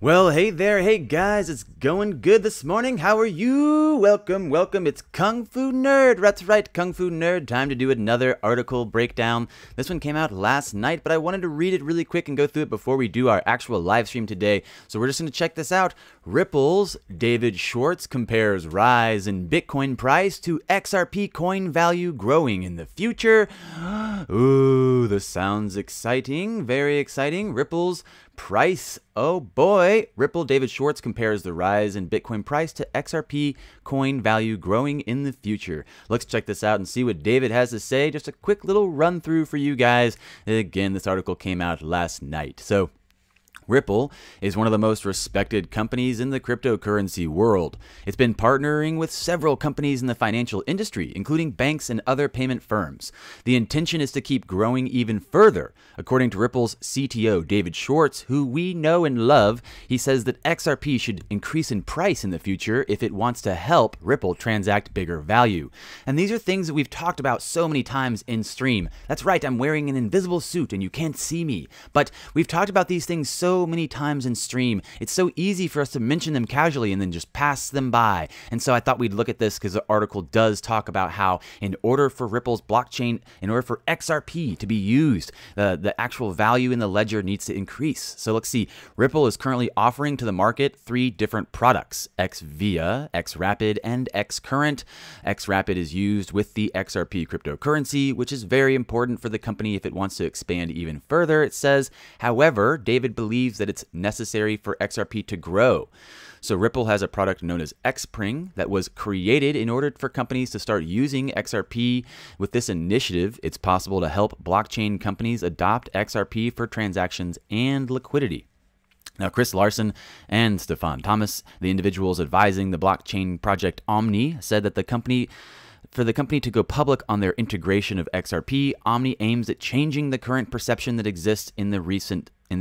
Well, hey there, hey guys, it's going good this morning. How are you? Welcome, welcome. It's Kung Fu Nerd. That's right, Kung Fu Nerd. Time to do another article breakdown. This one came out last night, but I wanted to read it really quick and go through it before we do our actual live stream today. So we're just going to check this out. Ripple's David Schwartz compares rise in Bitcoin price to XRP coin value growing in the future. Ooh, this sounds exciting. Very exciting. Ripple's price. Oh boy. Ripple David Schwartz compares the rise in Bitcoin price to XRP coin value growing in the future. Let's check this out and see what David has to say. Just a quick little run through for you guys. Again, this article came out last night. So Ripple is one of the most respected companies in the cryptocurrency world. It's been partnering with several companies in the financial industry, including banks and other payment firms. The intention is to keep growing even further. According to Ripple's CTO, David Schwartz, who we know and love, he says that XRP should increase in price in the future if it wants to help Ripple transact bigger value. And these are things that we've talked about so many times in stream. That's right, I'm wearing an invisible suit and you can't see me. But we've talked about these things so many times in stream. It's so easy for us to mention them casually and then just pass them by. And so I thought we'd look at this because the article does talk about how in order for Ripple's blockchain, in order for XRP to be used, the actual value in the ledger needs to increase. So let's see. Ripple is currently offering to the market 3 different products: XVIA, XRapid, and XCurrent. XRapid is used with the XRP cryptocurrency, which is very important for the company if it wants to expand even further, it says. However, David believes that it's necessary for XRP to grow. So Ripple has a product known as Xpring that was created in order for companies to start using XRP. With this initiative, it's possible to help blockchain companies adopt XRP for transactions and liquidity. Now, Chris Larson and Stefan Thomas, the individuals advising the blockchain project Omni, said that for the company to go public on their integration of XRP, Omni aims at changing the current perception that exists in the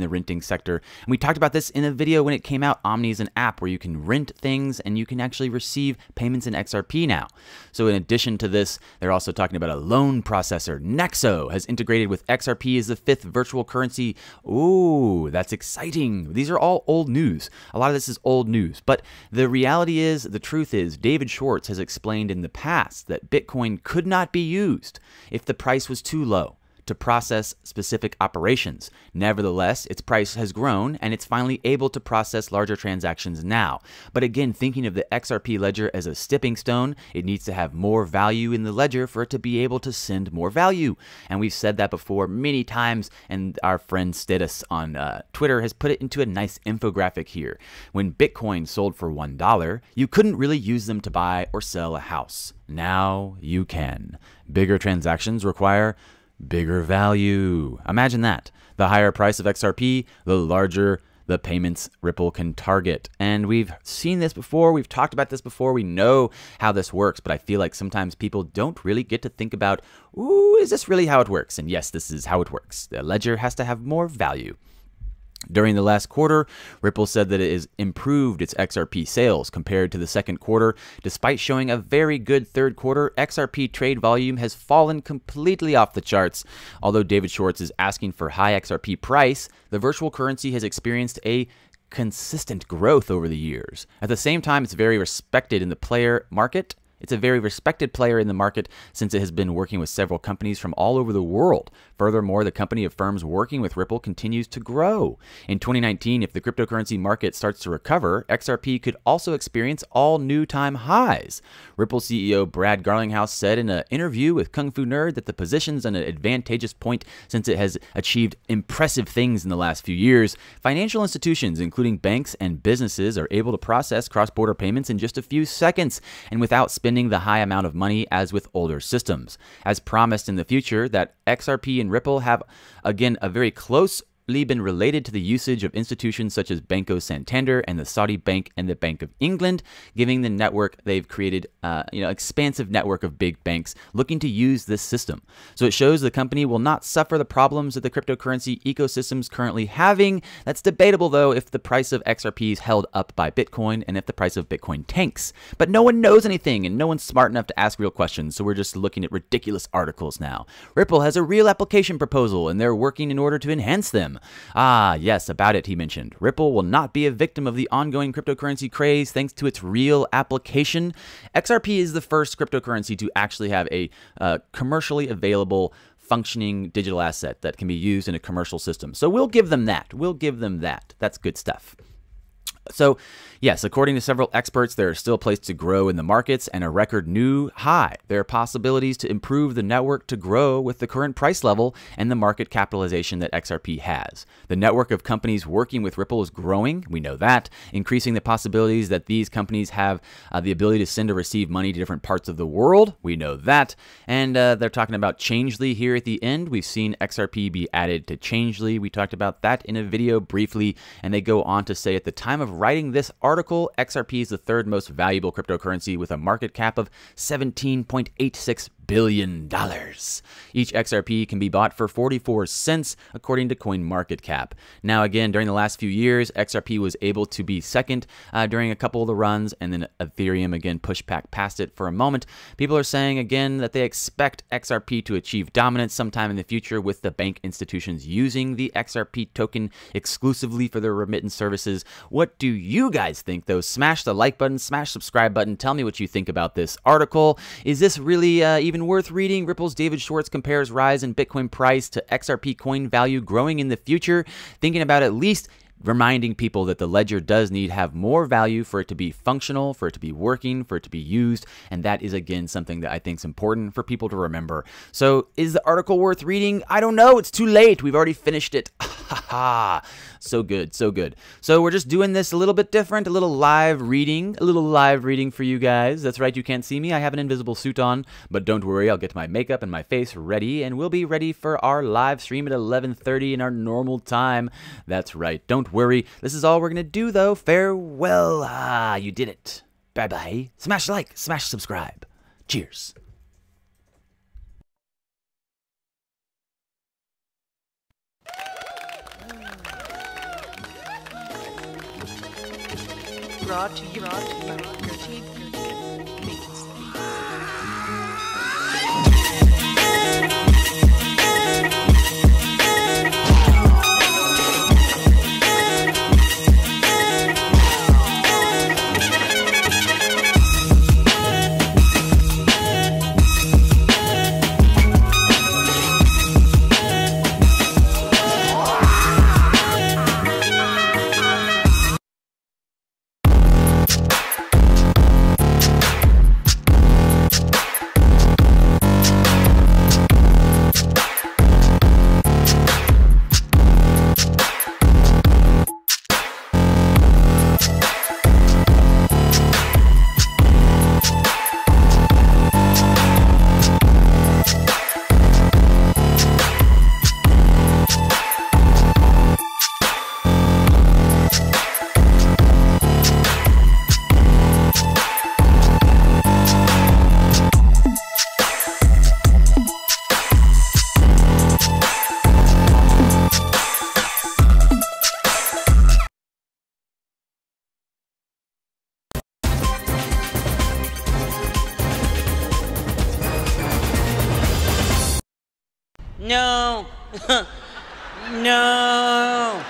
renting sector. And we talked about this in a video when it came out. Omni is an app where you can rent things and you can actually receive payments in XRP now. So in addition to this, they're also talking about a loan processor. Nexo has integrated with XRP as the 5th virtual currency. Ooh, that's exciting. These are all old news. A lot of this is old news. But the reality is, the truth is, David Schwartz has explained in the past that Bitcoin could not be used if the price was too low to process specific operations. Nevertheless, its price has grown and it's finally able to process larger transactions now. But again, thinking of the XRP ledger as a stepping stone, it needs to have more value in the ledger for it to be able to send more value. And we've said that before many times, and our friend Status on Twitter has put it into a nice infographic here. When Bitcoin sold for $1, you couldn't really use them to buy or sell a house. Now you can. Bigger transactions require bigger value. Imagine that. The higher price of XRP, the larger the payments Ripple can target. And we've seen this before. We've talked about this before. We know how this works, but I feel like sometimes people don't really get to think about, ooh, is this really how it works? And yes, this is how it works. The ledger has to have more value. During the last quarter, Ripple said that it has improved its XRP sales compared to the second quarter. Despite showing a very good third quarter, XRP trade volume has fallen completely off the charts. Although David Schwartz is asking for high XRP price, the virtual currency has experienced a consistent growth over the years. At the same time, it's very respected in the player market. It's a very respected player in the market since it has been working with several companies from all over the world. Furthermore, the company of firms working with Ripple continues to grow. In 2019, if the cryptocurrency market starts to recover, XRP could also experience all new time highs. Ripple CEO Brad Garlinghouse said in an interview with Kung Fu Nerd that the position's an advantageous point since it has achieved impressive things in the last few years. Financial institutions, including banks and businesses, are able to process cross-border payments in just a few seconds and without spending the high amount of money as with older systems. As promised in the future, that XRP and Ripple have, again, a very close been related to the usage of institutions such as Banco Santander and the Saudi Bank and the Bank of England, giving the network they've created, expansive network of big banks looking to use this system. So it shows the company will not suffer the problems that the cryptocurrency ecosystem is currently having. That's debatable, though, if the price of XRP is held up by Bitcoin and if the price of Bitcoin tanks. But no one knows anything and no one's smart enough to ask real questions, so we're just looking at ridiculous articles now. Ripple has a real application proposal and they're working in order to enhance them. Ah, yes, about it, he mentioned. Ripple will not be a victim of the ongoing cryptocurrency craze thanks to its real application. XRP is the first cryptocurrency to actually have a commercially available functioning digital asset that can be used in a commercial system. So we'll give them that. We'll give them that. That's good stuff. So, yes, according to several experts, there is still a place to grow in the markets and a record new high. There are possibilities to improve the network to grow with the current price level and the market capitalization that XRP has. The network of companies working with Ripple is growing. We know that, increasing the possibilities that these companies have the ability to send or receive money to different parts of the world. We know that. And they're talking about Changely here at the end. We've seen XRP be added to Changely. We talked about that in a video briefly, and they go on to say at the time of writing this article, XRP is the third most valuable cryptocurrency with a market cap of $17.86 billion. Each XRP can be bought for 44 cents, according to CoinMarketCap. Now, again, during the last few years, XRP was able to be second during a couple of the runs, and then Ethereum again pushed back past it for a moment. People are saying again that they expect XRP to achieve dominance sometime in the future, with the bank institutions using the XRP token exclusively for their remittance services. What do you guys think, though? Smash the like button, smash subscribe button. Tell me what you think about this article. Is this really even worth reading? Ripple's David Schwartz compares rise in Bitcoin price to XRP coin value growing in the future, thinking about at least reminding people that the ledger does need to have more value for it to be functional, for it to be working, for it to be used, and that is, again, something that I think is important for people to remember. So is the article worth reading? I don't know. It's too late. We've already finished it. So good, so good. So we're just doing this a little bit different, a little live reading for you guys. That's right, you can't see me. I have an invisible suit on, but don't worry, I'll get my makeup and my face ready, and we'll be ready for our live stream at 11:30 in our normal time. That's right, don't worry. This is all we're going to do, though. Farewell. Ah, you did it. Bye-bye. Smash like, smash subscribe. Cheers. Brought to you by your teeth. No. No.